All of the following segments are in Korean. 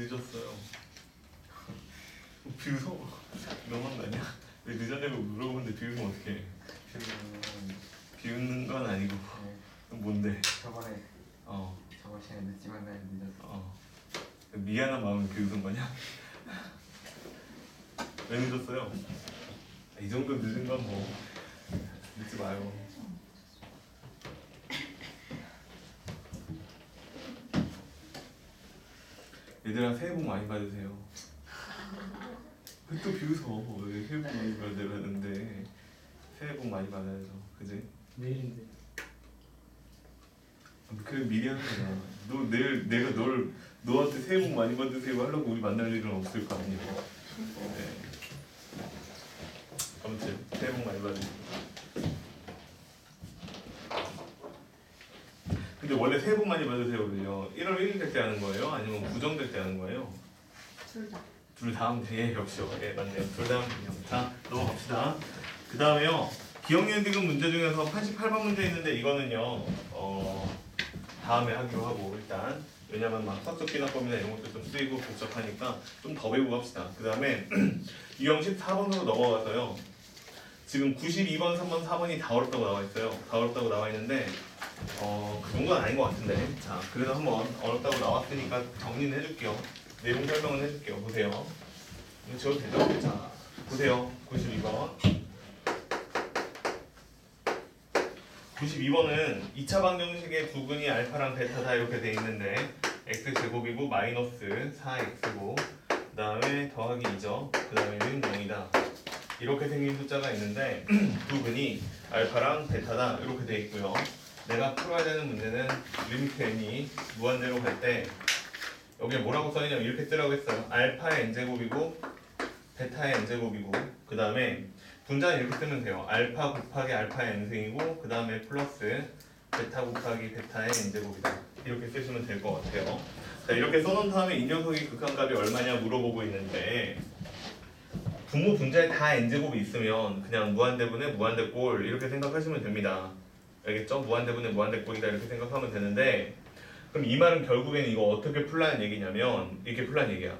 늦었어요? 비웃어? 너무한 거 아니야? 왜 늦었냐고 물어보는데 비웃으면 어떡해? 비웃는 건 아니고 뭔데? 저번에 저번 시간에 늦지만 날 늦었어. 미안한 마음에 비웃은 거냐? 왜 늦었어요? 이 정도 늦은 건 뭐 늦지 마요. 얘들아 새해 복 많이 받으세요. 왜 또 비웃어? 왜 새해 복 많이 받으라는데 새해 복 많이 받아야죠. 그지? 내일인데. 그래 미리 하는 거야. 너 내일 내가 너한테 새해 복 많이 받으세요 하려고 우리 만날 일은 없을 거 아니에요. 네. 아무튼 새해 복 많이 받으세요. 근데 원래 새해 복 많이 받으세요는요 1월 1일 될 때 하는 거예요? 아니면 구정될 때 하는 거예요? 둘 다. 둘 다 하면 돼. 역시 예 맞네요. 둘 다 하면 돼요. 자 넘어갑시다. 그 다음에요 기억력 디귿 문제 중에서 88번 문제 있는데 이거는요 다음에 하기로 하고 일단 왜냐면 막 석적기납법이나 이런 것도 좀 쓰이고 복잡하니까 좀 더 배우고 합시다. 그 다음에 유형 14번으로 넘어가서요 지금 92번, 3번, 4번이 다 어렵다고 나와 있어요. 다 어렵다고 나와 있는데 그 정도는 아닌 것 같은데 자 그래도 한번 어렵다고 나왔으니까 정리는 해줄게요. 내용 설명은 해줄게요. 보세요. 이거 지워도 되죠? 자 보세요. 92번 92번은 2차 방정식의 두근이 알파랑 베타다 이렇게 돼 있는데 x제곱이고 마이너스 4x고 그 다음에 더하기 2죠. 그 다음에는 0이다. 이렇게 생긴 숫자가 있는데 두근이 알파랑 베타다 이렇게 돼 있고요. 내가 풀어야 되는 문제는 리미트 n이 무한대로 갈 때 여기에 뭐라고 써있냐면 이렇게 쓰라고 했어요. 알파의 n제곱이고 베타의 n제곱이고 그 다음에 분자는 이렇게 쓰면 돼요. 알파 곱하기 알파의 n승이고 그 다음에 플러스 베타 곱하기 베타의 n제곱이다. 이렇게 쓰시면 될 것 같아요. 자 이렇게 써놓은 다음에 이 녀석이 극한값이 얼마냐 물어보고 있는데 분모 분자에 다 n제곱이 있으면 그냥 무한대분의 무한대꼴 이렇게 생각하시면 됩니다. 알겠죠? 무한대분의 무한대꼴이다 이렇게 생각하면 되는데 그럼 이 말은 결국에는 이거 어떻게 풀라는 얘기냐면 이렇게 풀라는 얘기야.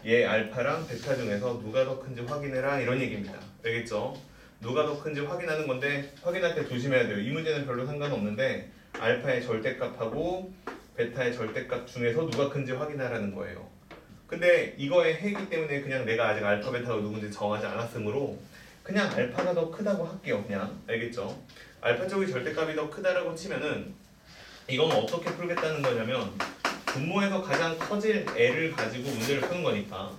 얘 알파랑 베타 중에서 누가 더 큰지 확인해라 이런 얘기입니다. 알겠죠? 누가 더 큰지 확인하는 건데 확인할 때 조심해야 돼요. 이 문제는 별로 상관없는데 알파의 절대값하고 베타의 절대값 중에서 누가 큰지 확인하라는 거예요. 근데 이거의 해이기 때문에 그냥 내가 아직 알파 베타가 누군지 정하지 않았으므로 그냥 알파가 더 크다고 할게요. 그냥 알겠죠? 알파 쪽이 절대값이 더 크다라고 치면은 이건 어떻게 풀겠다는 거냐면 분모에서 가장 커질 애를 가지고 문제를 푸는 거니까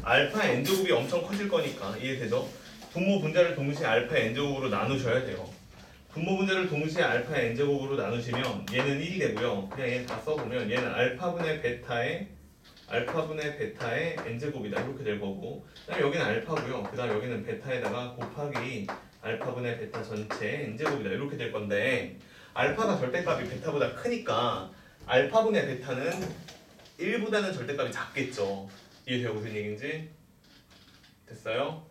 알파 n제곱이 엄청 커질 거니까 이해되죠? 분모 분자를 동시에 알파 n제곱으로 나누셔야 돼요. 분모 분자를 동시에 알파 n제곱으로 나누시면 얘는 1이 되고요. 그냥 얘 다 써보면 얘는 알파분의 베타의 n제곱이다 이렇게 될 거고 그 다음에 여기는 알파고요. 그 다음 여기는 베타에다가 곱하기 알파분의 베타 전체 n제곱이다 이렇게 될 건데 알파가 절대값이 베타보다 크니까 알파분의 베타는 1보다는 절대값이 작겠죠. 이해돼요? 무슨 얘기인지? 됐어요?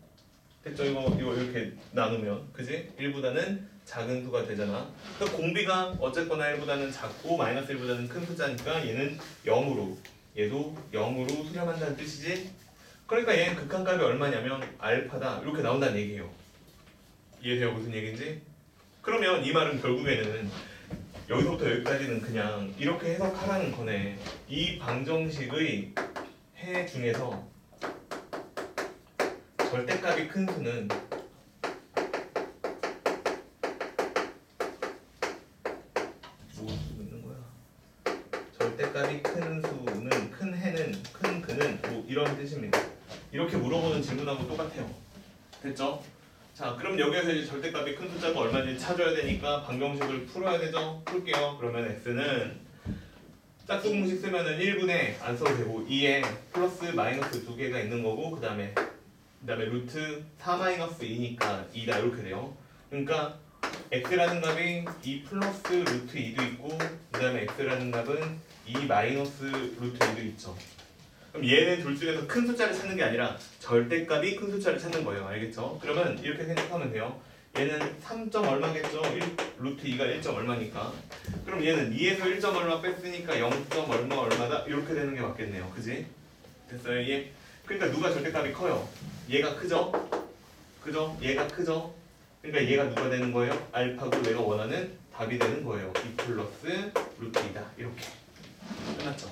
됐죠? 이거 이렇게 나누면 그지? 1보다는 작은 수가 되잖아. 그러니까 공비가 어쨌거나 1보다는 작고 마이너스 1보다는 큰 숫자니까 얘는 0으로 얘도 0으로 수렴한다는 뜻이지? 그러니까 얘는 극한값이 얼마냐면 알파다 이렇게 나온다는 얘기예요. 이해돼요? 무슨 얘기인지? 그러면 이 말은 결국에는 여기서부터 여기까지는 그냥 이렇게 해석하라는 거네. 이 방정식의 해 중에서 절대값이 큰 수는 뭐 있는 거야? 절대값이 큰 수는 큰 해는 큰 근은 뭐 이런 뜻입니다. 이렇게 물어보는 질문하고 똑같아요. 됐죠? 자 그럼 여기에서 이제 절대값이 큰 숫자가 얼마인지 찾아야 되니까 방정식을 풀어야 되죠? 풀게요. 그러면 x는 짝수 공식 쓰면은 1분의 안 써도 되고 2에 플러스 마이너스 두 개가 있는 거고 그 다음에 루트 4 마이너스 2니까 2다 이렇게 돼요. 그러니까 x라는 값이 2 플러스 루트 2도 있고 그 다음에 x라는 값은 2 마이너스 루트 2도 있죠. 그럼 얘는 둘 중에서 큰 숫자를 찾는 게 아니라 절대값이 큰 숫자를 찾는 거예요. 알겠죠? 그러면 이렇게 생각하면 돼요. 얘는 3. 얼마겠죠? 루트 2가 1. 얼마니까. 그럼 얘는 2에서 1. 얼마 뺐으니까 0. 얼마다 이렇게 되는 게 맞겠네요. 그지? 됐어요 얘? 그러니까 누가 절대값이 커요? 얘가 크죠? 그죠? 얘가 크죠? 그러니까 얘가 누가 되는 거예요? 알파고 내가 원하는 답이 되는 거예요. 2 플러스 루트 2다. 이렇게 끝났죠?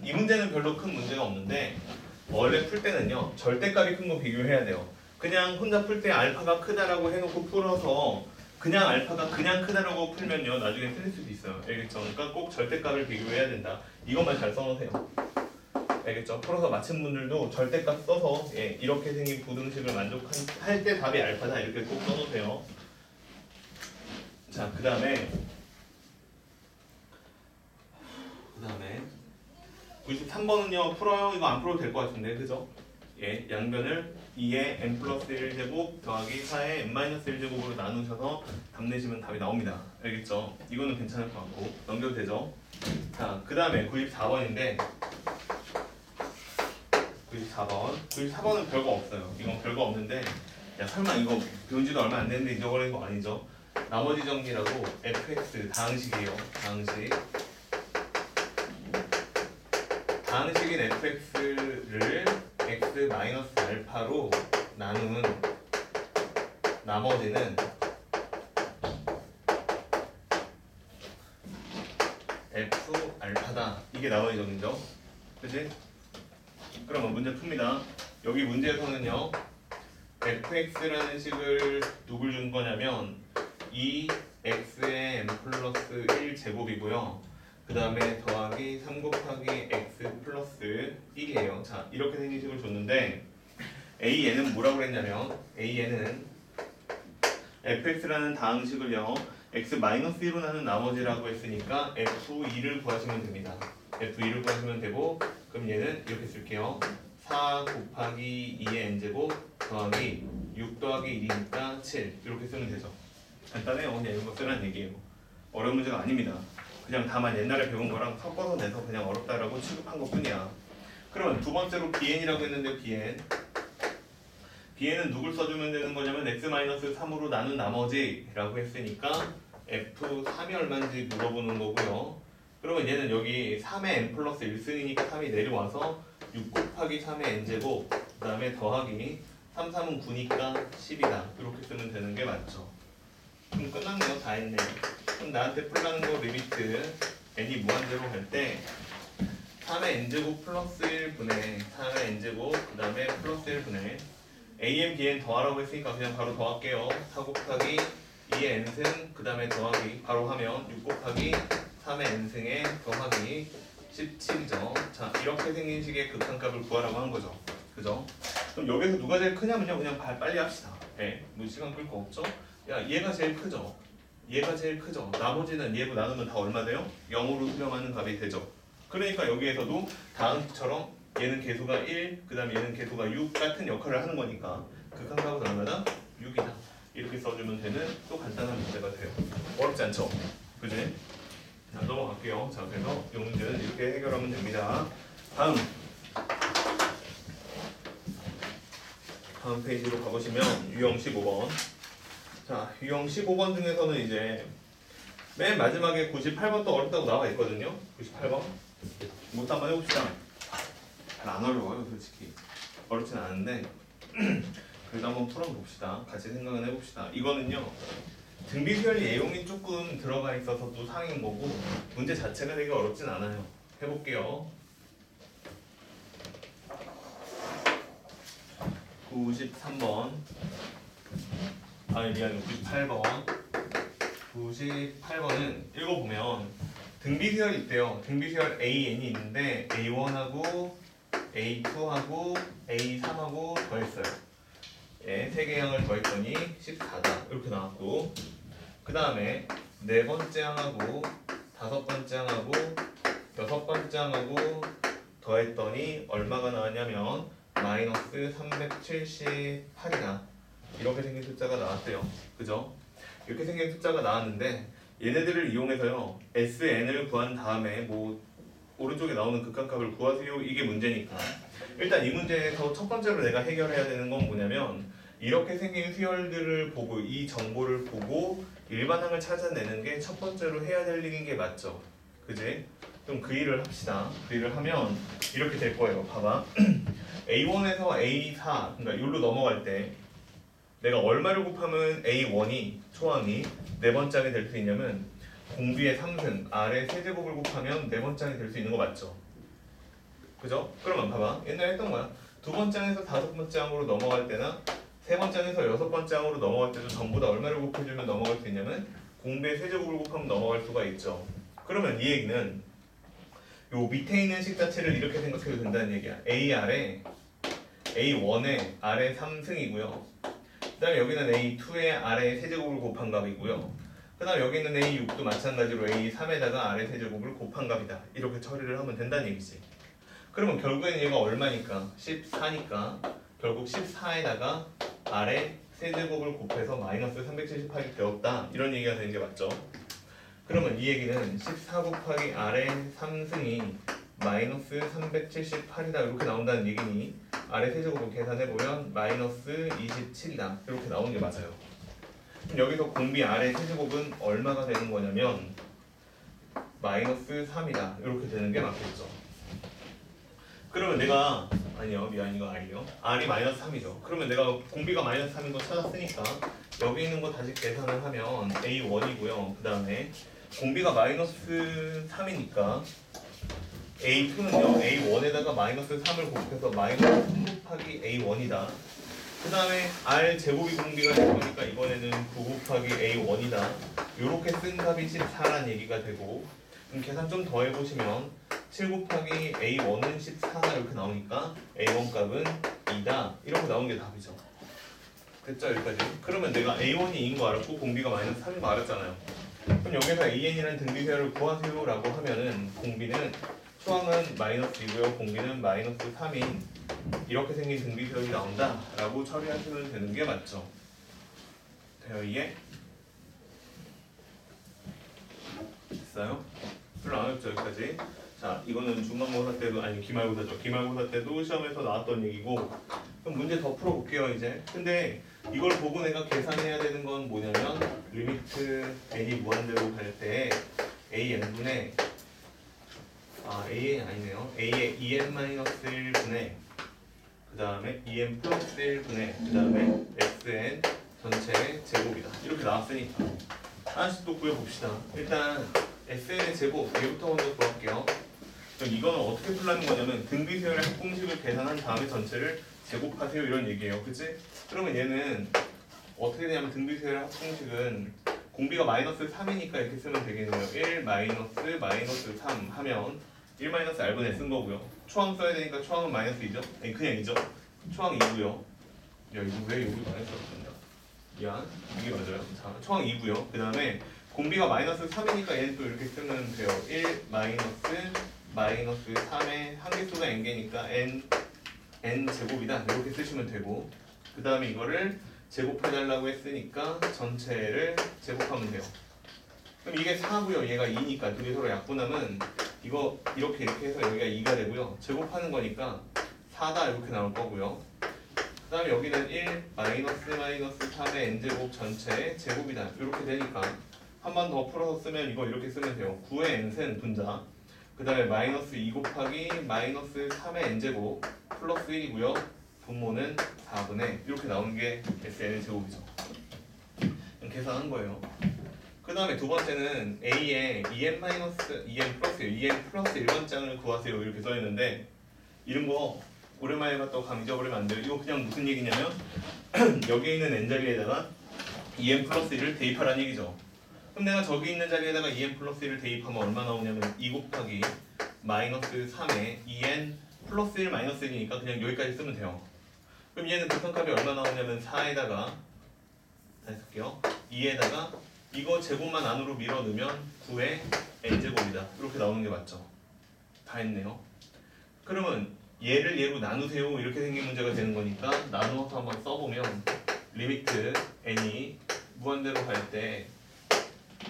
이 문제는 별로 큰 문제가 없는데 원래 풀 때는요 절대값이 큰 거 비교해야 돼요. 그냥 혼자 풀 때 알파가 크다라고 해놓고 풀어서 그냥 알파가 그냥 크다라고 풀면요 나중에 틀릴 수도 있어요. 알겠죠? 그러니까 꼭 절대값을 비교해야 된다. 이것만 잘 써놓으세요. 알겠죠? 풀어서 맞힌 분들도 절대값 써서 예, 이렇게 생긴 부등식을 만족할 때 답이 알파다 이렇게 꼭 써놓으세요. 자, 그 다음에 93번은요 풀어요. 이거 안 풀어도 될 것 같은데 그죠? 예, 양변을 2의 n 플러스 1제곱 더하기 4의 n-1제곱으로 나누셔서 답 내시면 답이 나옵니다. 알겠죠? 이거는 괜찮을 것 같고 넘겨도 되죠? 자, 그 다음에 94번인데 94번은 별거 없어요. 이건 별거 없는데 야 설마 이거 배운지도 얼마 안 됐는데 잊어버린 거 아니죠? 나머지 정리라고 fx 다항식이에요. 다항식인 fx를 x-알파로 나누는 나머지는 f 알파다. 이게 나머지 정리죠. 그치? 그러면 문제 풉니다. 여기 문제에서는요 fx라는 식을 누굴 준 거냐면 2x의 n 플러스 1제곱이고요 그 다음에 더하기 3 곱하기 x 플러스 1이에요. 자, 이렇게 생긴 식을 줬는데 AN은 뭐라고 그랬냐면 AN은 fx라는 다항식을요 x-1로 나눈 나머지라고 했으니까 f2를 구하시면 됩니다. f2를 구하시면 되고 그럼 얘는 이렇게 쓸게요. 4 곱하기 2의 n제곱 더하기 6 더하기 1이니까 7 이렇게 쓰면 되죠. 간단해요. 그냥 이런 거 쓰라는 얘기예요. 어려운 문제가 아닙니다. 그냥 다만 옛날에 배운 거랑 섞어서 내서 그냥 어렵다라고 취급한 것 뿐이야. 그러면 두 번째로 bn이라고 했는데 bn은 누굴 써주면 되는 거냐면 x-3으로 나눈 나머지라고 했으니까 f3이 얼마인지 물어보는 거고요. 그러면 얘는 여기 3의 n 플러스 1승이니까 3이 내려와서 6 곱하기 3의 n제곱 그 다음에 더하기 3, 3은 9니까 10이다. 이렇게 쓰면 되는 게 맞죠. 그럼 끝났네요. 다 했네. 그럼 나한테 풀라는 거 리미트 n이 무한대로 갈 때 3의 n제곱 플러스 1분의 3의 n제곱 그 다음에 플러스 1분의 an, bn 더하라고 했으니까 그냥 바로 더할게요. 4 곱하기 2의 n승 그 다음에 더하기 바로 하면 6 곱하기 3의 n승에 더하기 17이죠. 자, 이렇게 생긴 식의 극한값을 구하라고 한 거죠. 그죠? 그럼 여기서 누가 제일 크냐면요. 그냥 빨리 합시다. 예, 뭐 시간 끌 거 없죠? 야, 얘가 제일 크죠? 얘가 제일 크죠? 나머지는 얘로 나누면 다 얼마 돼요? 0으로 수렴하는 값이 되죠. 그러니까 여기에서도 다음처럼 얘는 계수가 1, 그 다음에 얘는 계수가 6 같은 역할을 하는 거니까 극한값은 얼마다? 6이다. 이렇게 써주면 되는 또 간단한 문제가 돼요. 어렵지 않죠? 그지? 자, 넘어갈게요. 자, 그래서 이 문제는 이렇게 해결하면 됩니다. 다음 페이지로 가보시면 유형 15번. 자, 유형 15번 중에서는 이제 맨 마지막에 98번도 어렵다고 나와 있거든요. 98번. 이것도 한번 해봅시다. 잘 안 어려워요, 솔직히. 어렵진 않은데 그래도 한번 풀어봅시다. 같이 생각을 해봅시다. 이거는요. 등비수열 내용이 조금 들어가 있어서 또 상인 거고 문제 자체가 되게 어렵진 않아요. 해볼게요. 93번 미안해 98번 98번은 읽어보면 등비수열이 있대요. 등비수열 AN이 있는데 A1하고 A2하고 A3하고 더했어요. 예, 3개 항을 더했더니 14다 이렇게 나왔고 그 다음에 네 번째 항하고 다섯 번째 항하고 여섯 번째 항하고 더했더니 얼마가 나왔냐면 마이너스 378이다. 이렇게 생긴 숫자가 나왔대요. 그죠? 이렇게 생긴 숫자가 나왔는데 얘네들을 이용해서요 SN을 구한 다음에 뭐 오른쪽에 나오는 극한값을 구하세요. 이게 문제니까 일단 이 문제에서 첫 번째로 내가 해결해야 되는 건 뭐냐면 이렇게 생긴 수열들을 보고 이 정보를 보고 일반항을 찾아내는 게 첫 번째로 해야 될 일인 게 맞죠. 그지? 좀 그 일을 합시다. 그 일을 하면 이렇게 될 거예요. 봐봐. A1에서 A4, 그러니까 여기로 넘어갈 때 내가 얼마를 곱하면 A1이 초항이 네 번짝이 될 수 있냐면 공비의 3승 R의 세제곱을 곱하면 네 번짝이 될 수 있는 거 맞죠? 그죠? 그러면 봐봐. 옛날에 했던 거야. 두 번장에서 다섯 번장으로 넘어갈 때나 세 번장에서 여섯 번장으로 넘어갈 때도 전부 다 얼마를 곱해주면 넘어갈 수 있냐면 공비의 세제곱을 곱하면 넘어갈 수가 있죠. 그러면 이 얘기는 요 밑에 있는 식 자체를 이렇게 생각해도 된다는 얘기야. AR에 A1에 R의 3승이고요. 그 다음에 여기는 A2에 R의 세제곱을 곱한 값이고요. 그 다음에 여기 있는 A6도 마찬가지로 A3에다가 R의 세제곱을 곱한 값이다. 이렇게 처리를 하면 된다는 얘기지. 그러면 결국에는 얘가 얼마니까? 14니까 결국 14에다가 R의 세제곱을 곱해서 마이너스 378이 되었다. 이런 얘기가 되는 게 맞죠? 그러면 이 얘기는 14 곱하기 R의 3승이 마이너스 378이다. 이렇게 나온다는 얘기니 R의 세제곱을 계산해보면 마이너스 27이다. 이렇게 나오는 게 맞아요. 그럼 여기서 공비 R의 세제곱은 얼마가 되는 거냐면 마이너스 3이다. 이렇게 되는 게 맞겠죠. 그러면 내가 아니요 미안 이거 아니요 R이 마이너스 3이죠. 그러면 내가 공비가 마이너스 3인 거 찾았으니까 여기 있는 거 다시 계산을 하면 A1이고요. 그 다음에 공비가 마이너스 3이니까 A2는요 A1에다가 마이너스 3을 곱해서 마이너스 3 곱하기 A1이다. 그 다음에 R 제곱이 공비가 될 거니까 이번에는 9 곱하기 A1이다. 요렇게 쓴 값이 14란 얘기가 되고, 그럼 계산 좀 더 해보시면 7 곱하기 A1은 14 이렇게 나오니까 A1 값은 2다. 이렇게 나오는 게 답이죠. 됐죠 여기까지? 그러면 내가 A1이 2인 거 알았고 공비가 마이너스 3인 거 알았잖아요. 그럼 여기서 AN이라는 등비수열을 구하세요 라고 하면은 공비는 초항은 마이너스 2고요 공비는 마이너스 3인 이렇게 생긴 등비수열이 나온다 라고 처리하시면 되는 게 맞죠. 돼요 이게? 됐어요? 별로 안 어렵죠 여기까지? 자 이거는 중간고사 때도 아니 기말고사죠. 기말고사 때도 시험에서 나왔던 얘기고, 그럼 문제 더 풀어볼게요 이제. 근데 이걸 보고 내가 계산해야 되는 건 뭐냐면 리미트 n이 무한대로 갈 때 an분의 a 아니네요 a의 2n-1분의 그 다음에 2n 플러스 1분의 그 다음에 xn 전체의 제곱이다. 이렇게 나왔으니까 하나씩 또 구해봅시다. 일단 sn의 제곱 얘부터 먼저 구할게요. 그럼 이거는 어떻게 풀라는 거냐면 등비수열의 합공식을 계산한 다음에 전체를 제곱하세요 이런 얘기예요. 그치? 그러면 얘는 어떻게 되냐면 등비수열의 합공식은 공비가 마이너스 3이니까 이렇게 쓰면 되겠네요. 1 마이너스 3 하면 1 마이너스 R분의 쓴 거고요. 초항 써야 되니까 초항은 마이너스 2죠? 아니 그냥 2죠? 초항 2고요. 야 이거 왜 여기 마이너스 없는다? 미안 이게 맞아요. 자 초항 2고요. 그 다음에 공비가 마이너스 3이니까 얘는 또 이렇게 쓰면 돼요. 1 마이너스 3의 한개수가 n개니까 n 제곱이다 이렇게 쓰시면 되고, 그 다음에 이거를 제곱해달라고 했으니까 전체를 제곱하면 돼요. 그럼 이게 4고요 얘가 2니까 둘이 서로 약분하면 이거 이렇게 해서 여기가 2가 되고요. 제곱하는 거니까 4다 이렇게 나올 거고요. 그 다음에 여기는 1 마이너스 3의 n제곱 전체의 제곱이다 이렇게 되니까 한 번 더 풀어서 쓰면 이거 이렇게 쓰면 돼요. 9의 n승 분자 그 다음에 마이너스 2 곱하기 마이너스 3의 n제곱 플러스 1이고요. 분모는 4분의 이렇게 나오는 게 SN의 제곱이죠. 계산한 거예요. 그 다음에 두 번째는 A에 2n 플러스 1번장을 구하세요 이렇게 써있는데 이런 거 오랜만에 봤다고 감 잊어버리면 안 돼요. 이거 그냥 무슨 얘기냐면 여기에 있는 n자리에다가 2n 플러스 1을 대입하라는 얘기죠. 그럼 내가 저기 있는 자리에다가 2n 플러스 1을 대입하면 얼마 나오냐면 2 곱하기 마이너스 3에 2n 플러스 1 마이너스 1이니까 그냥 여기까지 쓰면 돼요. 그럼 얘는 극한값이 얼마 나오냐면 4에다가 다시 쓸게요. 2에다가 이거 제곱만 안으로 밀어 넣으면 9의 n제곱이다 이렇게 나오는 게 맞죠. 다 했네요. 그러면 얘를 얘로 나누세요 이렇게 생긴 문제가 되는 거니까 나누어서 한번 써보면 리미트 n이 무한대로 갈 때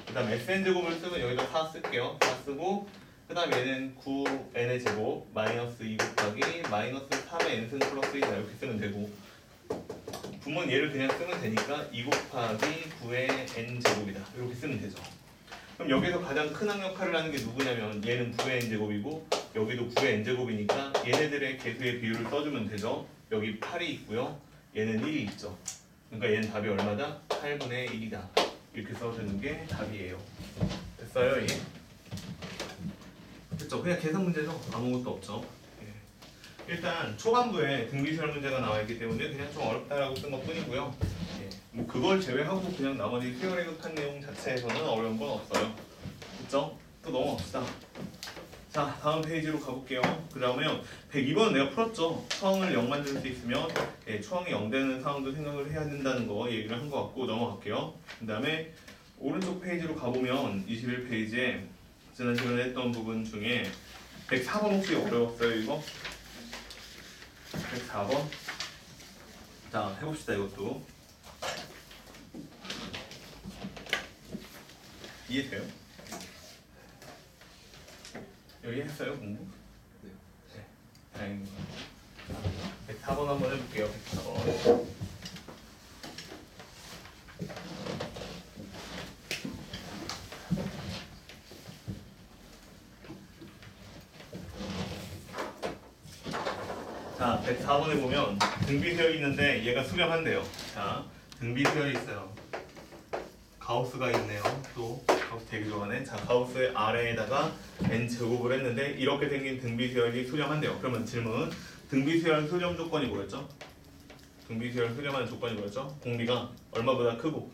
그 다음 sn제곱을 쓰면 여기다 4 쓸게요. 4 쓰고 그 다음 얘는 9n의 제곱 마이너스 2 곱하기 마이너스 3의 n승 플러스 1이다 이렇게 쓰면 되고, 분모는 얘를 그냥 쓰면 되니까 2 곱하기 9의 n제곱이다 이렇게 쓰면 되죠. 그럼 여기서 가장 큰 항 역할을 하는 게 누구냐면 얘는 9의 n제곱이고 여기도 9의 n제곱이니까 얘네들의 개수의 비율을 써주면 되죠. 여기 8이 있고요. 얘는 1이 있죠. 그러니까 얘는 답이 얼마다? 8분의 1이다. 이렇게 써주는 게 답이에요. 됐어요? 이게? 됐죠? 그냥 계산 문제죠? 아무것도 없죠. 예. 일단 초반부에 등비수열 문제가 나와 있기 때문에 그냥 좀 어렵다라고 쓴 것 뿐이고요. 예. 뭐 그걸 제외하고 그냥 나머지 수열의극한 내용 자체에서는 어려운 건 없어요. 됐죠? 또 넘어갑시다. 자, 다음 페이지로 가볼게요. 그 다음에 102번은 내가 풀었죠. 초항을 0 만들 수 있으면 초항이 0 되는 상황도 생각을 해야 된다는 거 얘기를 한 것 같고 넘어갈게요. 그 다음에 오른쪽 페이지로 가보면 21페이지에 지난 시간에 했던 부분 중에 104번 혹시 어려웠어요 이거? 104번? 자, 해봅시다 이것도. 이해돼요? 여기 했어요 공부? 네. 네, 다행입니다. 104번 한번 해볼게요. 104번. 자, 104번에 보면 등비수열이 있는데 얘가 수렴한대요. 자, 등비수열이 있어요. 가우스가 있네요. 또 가우스 대기조간에 자 가우스의 아래에다가 n 제곱을 했는데 이렇게 생긴 등비수열이 수렴한대요. 그러면 질문 등비수열 수렴 조건이 뭐였죠? 등비수열 수렴하는 조건이 뭐였죠? 공비가 얼마보다 크고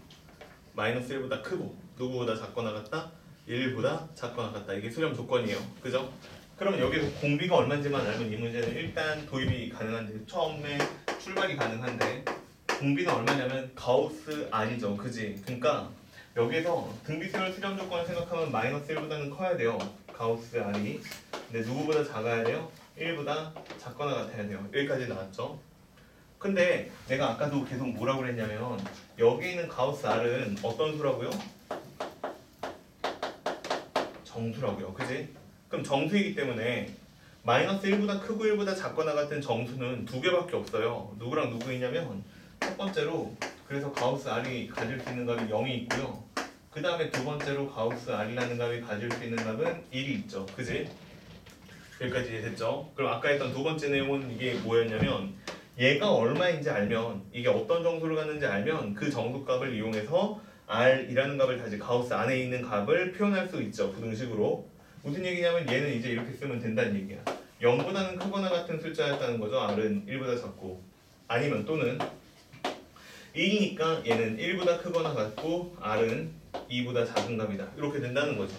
마이너스 1보다 크고 누구보다 작거나 같다? 1보다 작거나 같다. 이게 수렴 조건이에요. 그죠? 그러면 여기서 공비가 얼마인지만 알면 이 문제는 일단 도입이 가능한데 처음에 출발이 가능한데 공비는 얼마냐면 가우스 R이죠. 그지? 그러니까 여기서 등비수열 수렴 조건을 생각하면 마이너스 1보다는 커야 돼요. 가우스 R이. 근데 누구보다 작아야 돼요? 1보다 작거나 같아야 돼요. 여기까지 나왔죠. 근데 내가 아까도 계속 뭐라고 그랬냐면 여기 있는 가우스 R은 어떤 수라고요? 정수라고요. 그지? 그럼 정수이기 때문에 마이너스 1보다 크고 1보다 작거나 같은 정수는 두 개밖에 없어요. 누구랑 누구이냐면 첫 번째로 그래서 가우스 R이 가질 수 있는 값이 0이 있고요. 그 다음에 두 번째로 가우스 R이라는 값이 가질 수 있는 값은 1이 있죠. 그지? 여기까지 이해됐죠? 그럼 아까 했던 두 번째 내용은 이게 뭐였냐면 얘가 얼마인지 알면 이게 어떤 정수를 갖는지 알면 그 정수값을 이용해서 R이라는 값을 다시 가우스 안에 있는 값을 표현할 수 있죠. 부등식으로. 무슨 얘기냐면 얘는 이제 이렇게 쓰면 된다는 얘기야. 0보다는 크거나 같은 숫자였다는 거죠. R은 1보다 작고 아니면 또는 1이니까 얘는 1보다 크거나 같고 R은 2보다 작은 값이다. 이렇게 된다는 거지.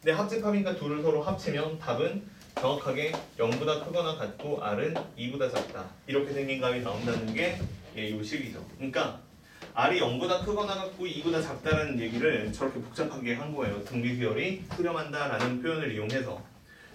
근데 합집합이니까 둘을 서로 합치면 답은 정확하게 0보다 크거나 같고 R은 2보다 작다. 이렇게 생긴 값이 나온다는 게 이 식이죠. 그러니까 R이 0보다 크거나 같고 2보다 작다라는 얘기를 저렇게 복잡하게 한 거예요. 등비수열이 수렴한다라는 표현을 이용해서.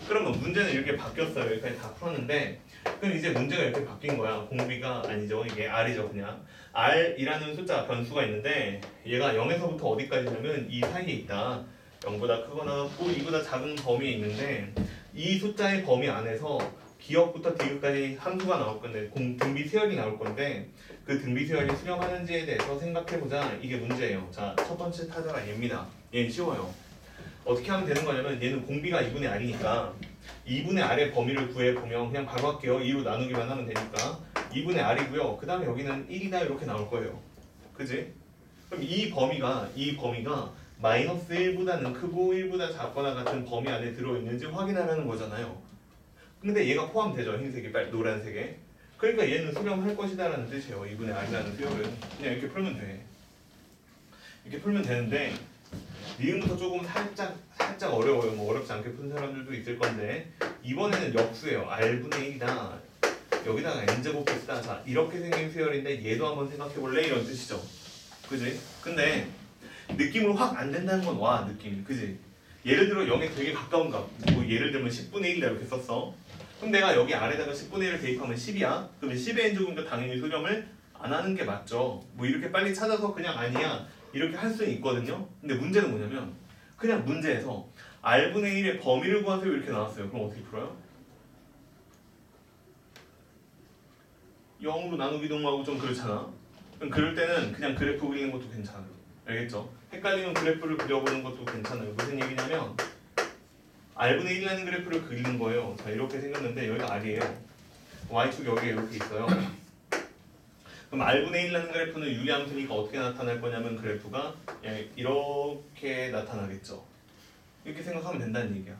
그러면 문제는 이렇게 바뀌었어요. 여기까지 다 풀었는데 그럼 이제 문제가 이렇게 바뀐 거야. 공비가 아니죠. 이게 R이죠. 그냥 R이라는 숫자 변수가 있는데 얘가 0에서부터 어디까지냐면 이 사이에 있다. 0보다 크거나 같고 2보다 작은 범위에 있는데 이 숫자의 범위 안에서 기억부터 디귿까지 함수가 나올 건데 등비수열이 나올 건데 그 등비수열이 수렴하는지에 대해서 생각해보자. 이게 문제예요. 자, 첫 번째 타자가 얘입니다. 얘는 쉬워요. 어떻게 하면 되는 거냐면 얘는 공비가 2분의 R이니까 2분의 R의 범위를 구해보면 그냥 바로 할게요. 2로 나누기만 하면 되니까 2분의 R이고요. 그 다음에 여기는 1이다 이렇게 나올 거예요. 그지? 그럼 이 범위가 마이너스 1보다는 크고 1보다 작거나 같은 범위 안에 들어있는지 확인하라는 거잖아요. 근데 얘가 포함되죠. 흰색이 노란색에. 그러니까 얘는 수렴할 것이다 라는 뜻이에요. 2분의 R이라는 수열은. 그냥 이렇게 풀면 돼. 이렇게 풀면 되는데 니은부터 조금 살짝 어려워요. 뭐 어렵지 않게 푼 사람들도 있을 건데 이번에는 역수예요. R분의 1이다. 여기다가 n제곱 쓰다. 자, 이렇게 생긴 수열인데 얘도 한번 생각해볼래? 이런 뜻이죠. 그지? 근데 느낌으로 확 안 된다는 건 와 느낌이. 그지? 예를 들어 0에 되게 가까운 값. 뭐 예를 들면 10분의 1이다 이렇게 썼어. 그럼 내가 여기 아래다가 10분의 1을 대입하면 10이야. 그러면 10의 n제곱이니까 당연히 수렴을 안 하는 게 맞죠. 뭐 이렇게 빨리 찾아서 그냥 아니야 이렇게 할 수는 있거든요. 근데 문제는 뭐냐면 그냥 문제에서 R분의 1의 범위를 구하세요 이렇게 나왔어요. 그럼 어떻게 풀어요? 0으로 나누기도 하고 좀 그렇잖아. 그럼 그럴 때는 그냥 그래프 그리는 것도 괜찮아요. 알겠죠? 헷갈리면 그래프를 그려보는 것도 괜찮아요. 무슨 얘기냐면 R분의 1이라는 그래프를 그리는 거예요. 자, 이렇게 생겼는데 여기가 R이에요. Y축 여기에 이렇게 있어요. 그럼 R분의 1이라는 그래프는 유리함수니까 어떻게 나타날 거냐면 그래프가 이렇게 나타나겠죠. 이렇게 생각하면 된다는 얘기야.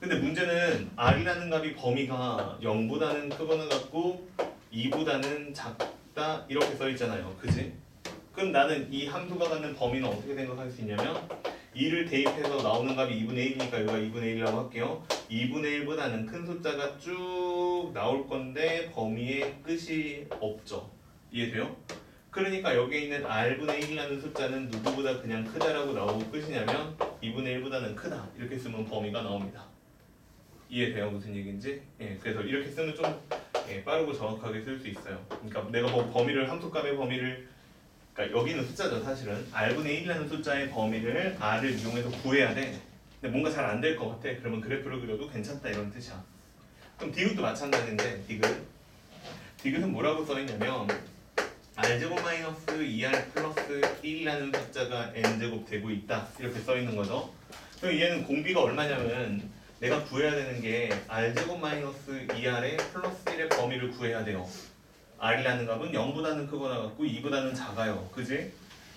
근데 문제는 R이라는 값이 범위가 0보다는 크거나 같고 2보다는 작다 이렇게 써 있잖아요. 그지? 그럼 나는 이 함수가 갖는 범위는 어떻게 생각할 수 있냐면 2를 대입해서 나오는 값이 2분의 1이니까 여기가 2분의 1이라고 할게요. 2분의 1보다는 큰 숫자가 쭉 나올 건데 범위에 끝이 없죠. 이해돼요? 그러니까 여기에 있는 R분의 1이라는 숫자는 누구보다 그냥 크다라고 나오고 끝이냐면 2분의 1보다는 크다 이렇게 쓰면 범위가 나옵니다. 이해돼요? 무슨 얘기인지? 예, 그래서 이렇게 쓰면 좀 빠르고 정확하게 쓸 수 있어요. 그러니까 내가 뭐 범위를 함수값의 범위를 그러니까 여기 있는 숫자죠 사실은 R분의 1이라는 숫자의 범위를 R을 이용해서 구해야 돼. 근데 뭔가 잘 안 될 것 같아. 그러면 그래프를 그려도 괜찮다 이런 뜻이야. 그럼 디귿도 마찬가지인데 디귿은 뭐라고 써있냐면 R제곱 마이너스 2R 플러스 1이라는 숫자가 N제곱 되고 있다 이렇게 써있는 거죠. 그럼 얘는 공비가 얼마냐면 내가 구해야 되는 게 R제곱 마이너스 2R의 플러스 1의 범위를 구해야 돼요. R이라는 값은 0보다는 크거나 같고 2보다는 작아요. 그지?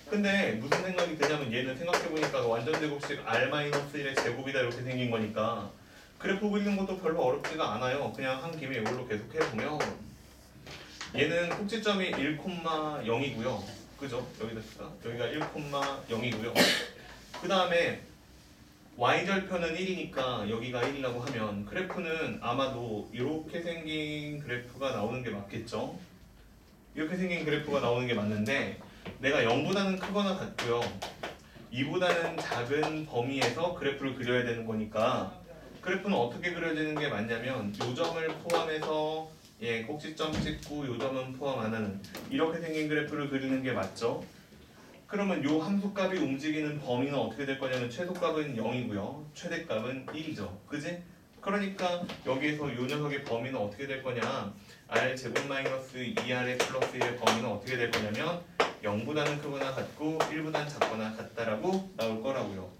근데 무슨 생각이 드냐면 얘는 생각해보니까 완전 제곱식 R-1의 제곱이다 이렇게 생긴 거니까 그래프 그리는 것도 별로 어렵지가 않아요. 그냥 한 김에 이걸로 계속 해보면 얘는 꼭지점이 1,0이고요. 그죠? 여기다 쓰다. 여기가 1,0이고요. 그 다음에 y절편은 1이니까 여기가 1이라고 하면 그래프는 아마도 이렇게 생긴 그래프가 나오는 게 맞겠죠? 이렇게 생긴 그래프가 나오는 게 맞는데 내가 0보다는 크거나 같고요 2보다는 작은 범위에서 그래프를 그려야 되는 거니까 그래프는 어떻게 그려지는 게 맞냐면 요 점을 포함해서 꼭지점 찍고 요 점은 포함 안 하는 이렇게 생긴 그래프를 그리는 게 맞죠? 그러면 요 함수값이 움직이는 범위는 어떻게 될 거냐면 최소값은 0이고요 최대값은 1이죠 그지? 그러니까 여기에서 요 녀석의 범위는 어떻게 될 거냐 R 제곱 마이너스 2R의 플러스 1의 범위는 어떻게 될 거냐면 0보다는 크거나 같고 1보다는 작거나 같다라고 나올 거라고요.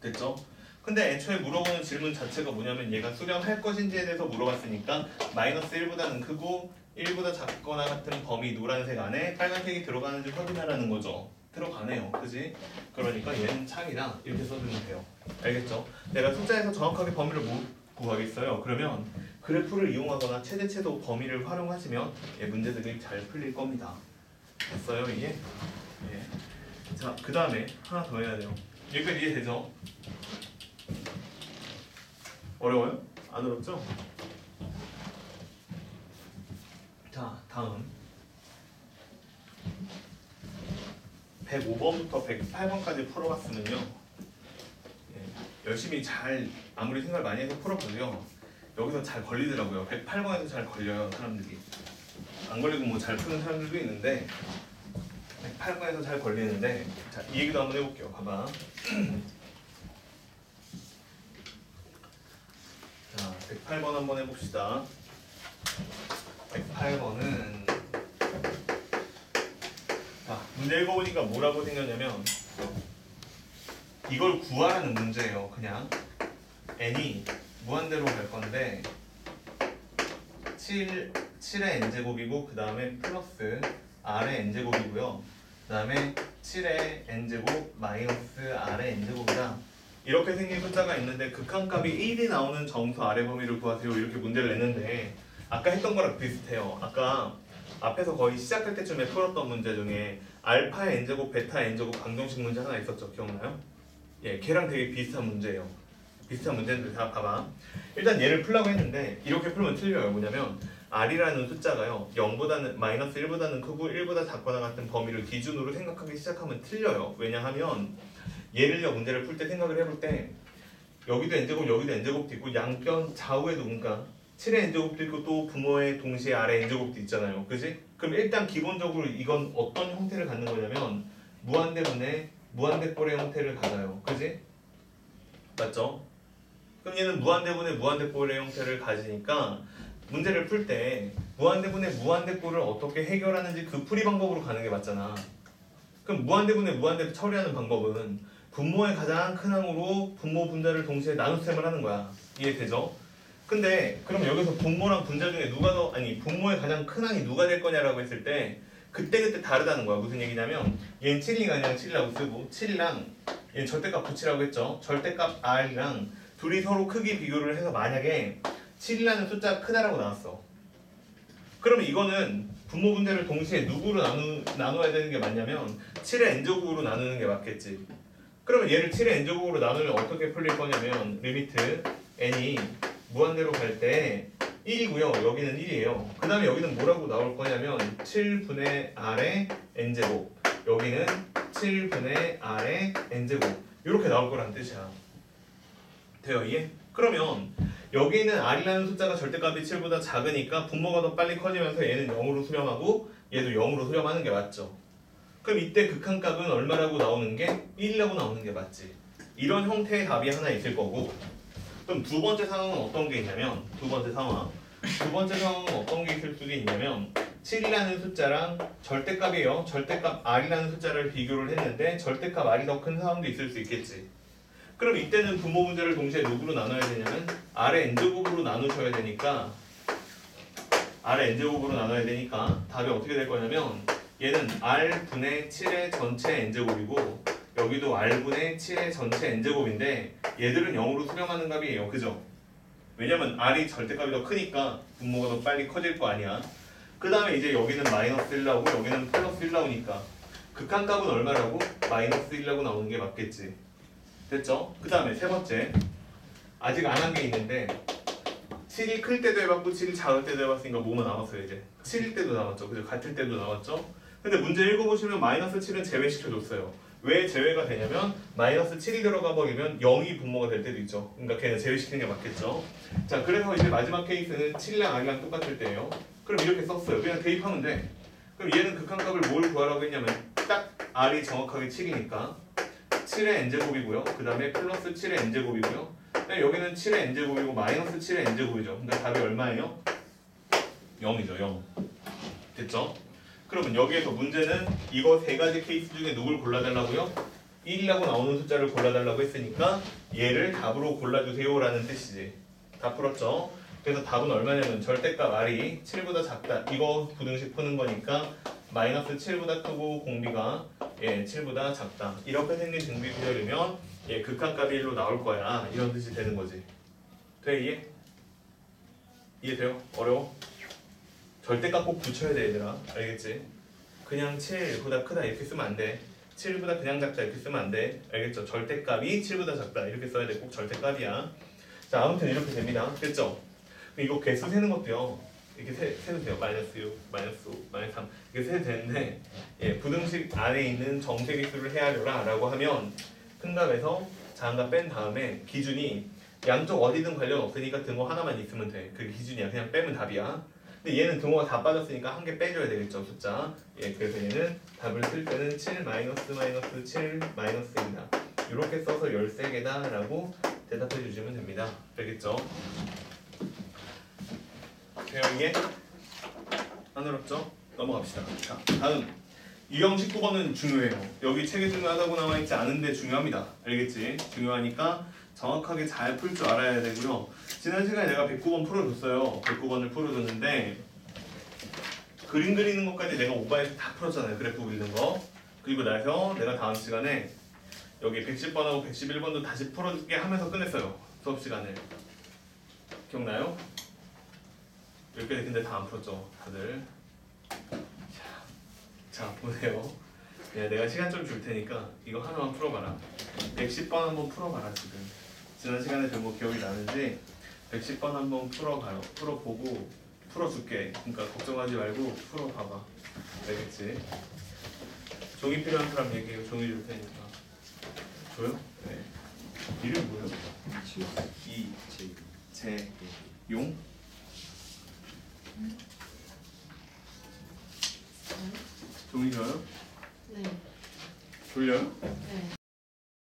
됐죠? 근데 애초에 물어보는 질문 자체가 뭐냐면 얘가 수렴할 것인지에 대해서 물어봤으니까 마이너스 1보다는 크고 1보다 작거나 같은 범위 노란색 안에 빨간색이 들어가는지 확인하라는 거죠. 들어가네요. 그지? 그러니까 얘는 창이다. 이렇게 써주면 돼요. 알겠죠? 내가 숫자에서 정확하게 범위를 못 구하겠어요. 그러면 그래프를 이용하거나 최대최소 범위를 활용하시면 문제들이 잘 풀릴 겁니다. 됐어요 이게? 예. 자, 그 다음에 하나 더 해야 돼요. 여기까지 이해되죠? 어려워요? 안 어렵죠? 자, 다음 105번부터 108번까지 풀어봤으면요 열심히 잘 아무리 생각을 많이 해서 풀어보세요. 여기서 잘 걸리더라고요. 108번에서 잘 걸려요 사람들이. 안 걸리고 뭐 잘 푸는 사람들도 있는데 108번에서 잘 걸리는데 자, 이 얘기도 한번 해볼게요. 봐봐. 자, 108번 한번 해봅시다. 108번은 자, 문제 읽어보니까 뭐라고 생겼냐면 이걸 구하라는 문제예요. 그냥 n이 무한대로 갈 건데 7의 n제곱이고 그 다음에 플러스 r의 n제곱이고요. 그 다음에 7의 n제곱 마이너스 r의 n제곱이다. 이렇게 생긴 숫자가 있는데 극한값이 1이 나오는 정수 아래 범위를 구하세요. 이렇게 문제를 냈는데 아까 했던 거랑 비슷해요. 아까 앞에서 거의 시작할 때쯤에 풀었던 문제 중에 알파의 n제곱, 베타의 n제곱 방정식 문제 하나 있었죠. 기억나요? 예, 걔랑 되게 비슷한 문제예요. 비슷한 문제인데 다 봐봐. 일단 얘를 풀라고 했는데 이렇게 풀면 틀려요. 뭐냐면 R이라는 숫자가요 0보다는 마이너스 1보다는 크고 1보다 작거나 같은 범위를 기준으로 생각하기 시작하면 틀려요. 왜냐하면 얘를요 문제를 풀 때 생각을 해볼 때 여기도 n제곱 여기도 n제곱도 있고 양변 좌우에도 그러니까 7의 n제곱도 있고 또 부모의 동시에 아래 n제곱도 있잖아요. 그지? 그럼 일단 기본적으로 이건 어떤 형태를 갖는 거냐면 무한대분의 무한대꼴의 형태를 가져요. 그지? 맞죠? 그럼 얘는 무한대분의 무한대꼴의 형태를 가지니까 문제를 풀 때 무한대분의 무한대꼴을 어떻게 해결하는지 그 풀이 방법으로 가는 게 맞잖아. 그럼 무한대분의 무한대를 처리하는 방법은 분모의 가장 큰 항으로 분모 분자를 동시에 나눗셈을 하는 거야. 이해되죠? 근데 그럼 여기서 분모랑 분자 중에 누가 더 분모의 가장 큰 항이 누가 될 거냐라고 했을 때 그때그때 다르다는 거야. 무슨 얘기냐면 얘는 7이니까 그냥 7이라고 쓰고 7이랑 얘는 절대값 붙이라고 했죠. 절대값 r이랑 둘이 서로 크기 비교를 해서 만약에 7이라는 숫자가 크다라고 나왔어. 그러면 이거는 분모 분자를 동시에 누구로 나눠야 되는 게 맞냐면 7의 n제곱으로 나누는 게 맞겠지. 그러면 얘를 7의 n제곱으로 나누면 어떻게 풀릴 거냐면 리미트 n이 무한대로 갈 때 1이고요. 여기는 1이에요. 그 다음에 여기는 뭐라고 나올 거냐면 7분의 r의 n제곱, 여기는 7분의 r의 n제곱 이렇게 나올 거란 뜻이야. 돼요? 이해? 그러면 여기는 r이라는 숫자가 절대값이 7보다 작으니까 분모가 더 빨리 커지면서 얘는 0으로 수렴하고 얘도 0으로 수렴하는 게 맞죠. 그럼 이때 극한값은 얼마라고 나오는 게 1이라고 나오는 게 맞지. 이런 형태의 답이 하나 있을 거고, 그럼 두 번째 상황은 어떤 게 있냐면 두 번째 상황은 어떤 게 있을 수도 있냐면 7이라는 숫자랑 절대값이에요. 절대값 r이라는 숫자를 비교를 했는데 절대값 r이 더 큰 상황도 있을 수 있겠지. 그럼 이때는 분모 분자를 동시에 누구로 나눠야 되냐면 r의 n제곱으로 나누셔야 되니까 r의 n제곱으로 나눠야 되니까 답이 어떻게 될 거냐면 얘는 r분의 7의 전체 n제곱이고 여기도 r분의 7의 전체 n제곱인데 얘들은 0으로 수렴하는 값이에요. 그죠? 왜냐면 r이 절대값이 더 크니까 분모가 더 빨리 커질 거 아니야. 그 다음에 이제 여기는 마이너스 1 나오고 여기는 플러스 1 나오니까 극한값은 얼마라고? 마이너스 1이라고 나오는 게 맞겠지. 됐죠? 그 다음에 세 번째, 아직 안 한 게 있는데 7이 클 때도 해봤고 7이 작을 때도 해봤으니까 뭐만 남았어요. 이제 7일 때도 남았죠. 그죠? 같을 때도 남았죠. 근데 문제 읽어보시면 마이너스 7은 제외시켜줬어요. 왜 제외가 되냐면 마이너스 7이 들어가 버리면 0이 분모가 될 때도 있죠. 그러니까 걔는 제외시키는 게 맞겠죠. 자, 그래서 이제 마지막 케이스는 7이랑 r이랑 똑같을 때예요. 그럼 이렇게 썼어요. 그냥 대입하면 돼. 그럼 얘는 극한값을 뭘 구하라고 했냐면 딱 r이 정확하게 7이니까 7의 n제곱이고요. 그 다음에 플러스 7의 n제곱이고요. 여기는 7의 n제곱이고 마이너스 7의 n제곱이죠. 그러니까 답이 얼마예요? 0이죠. 0. 됐죠? 그러면 여기에서 문제는 이거 세 가지 케이스 중에 누굴 골라달라고요? 1이라고 나오는 숫자를 골라달라고 했으니까 얘를 답으로 골라주세요 라는 뜻이지. 다 풀었죠? 그래서 답은 얼마냐면 절대값 r이 7보다 작다. 이거 부등식 푸는 거니까 마이너스 7보다 크고 공비가 7보다 작다. 이렇게 생긴 등비 구절이면 극한값이 1로 나올 거야. 이런 뜻이 되는 거지. 돼? 이해? 이해돼요? 어려워? 절대값 꼭 붙여야 돼 얘들아. 알겠지? 그냥 7보다 크다 이렇게 쓰면 안 돼. 7보다 그냥 작다 이렇게 쓰면 안 돼. 알겠죠? 절대값이 7보다 작다 이렇게 써야 돼. 꼭 절대값이야. 자, 아무튼 이렇게 됩니다. 됐죠? 이거 개수 세는 것도요. 이렇게 세도 돼요. 마이너스 6, 마이너스 5, 마이너스 3 이렇게 세도 되는데 부등식 안에 있는 정세기수를 헤아려라 라고 하면 큰 값에서 작은 값 뺀 다음에 기준이 양쪽 어디든 관련 없으니까 등호 하나만 있으면 돼. 그게 기준이야. 그냥 빼면 답이야. 근데 얘는 등호가 다 빠졌으니까 한 개 빼줘야 되겠죠. 숫자. 그래서 얘는 답을 쓸 때는 7 마이너스 마이너스 7 마이너스입니다. 이렇게 써서 13개다 라고 대답해 주시면 됩니다. 알겠죠? 돼요 이게? 안 어렵죠? 넘어갑시다. 자, 다음 유형 19번은 중요해요. 여기 책에 중요하다고 나와있지 않은데 중요합니다. 알겠지? 중요하니까 정확하게 잘 풀 줄 알아야 되고요. 지난 시간에 내가 109번 풀어줬어요. 109번을 풀어줬는데 그림 그리는 것까지 내가 오바해서 다 풀었잖아요. 그래프 그리는 거. 그리고 나서 내가 다음 시간에 여기 110번하고 111번도 다시 풀어줄게 하면서 끝냈어요. 수업 시간을. 기억나요? 여기까지 근데 다 안 풀었죠, 다들. 자, 보세요. 내가 시간 좀 줄 테니까 이거 하나만 풀어봐라. 110번 한번 풀어봐라 지금. 지난 시간에 된 거 기억이 나는지 110번 한번 풀어봐요. 풀어보고 풀어줄게. 그러니까 걱정하지 말고 풀어봐봐. 알겠지? 종이 필요한 사람 얘기해요. 종이 줄 테니까. 줘요? 네. 이름 뭐예요? 이, 제.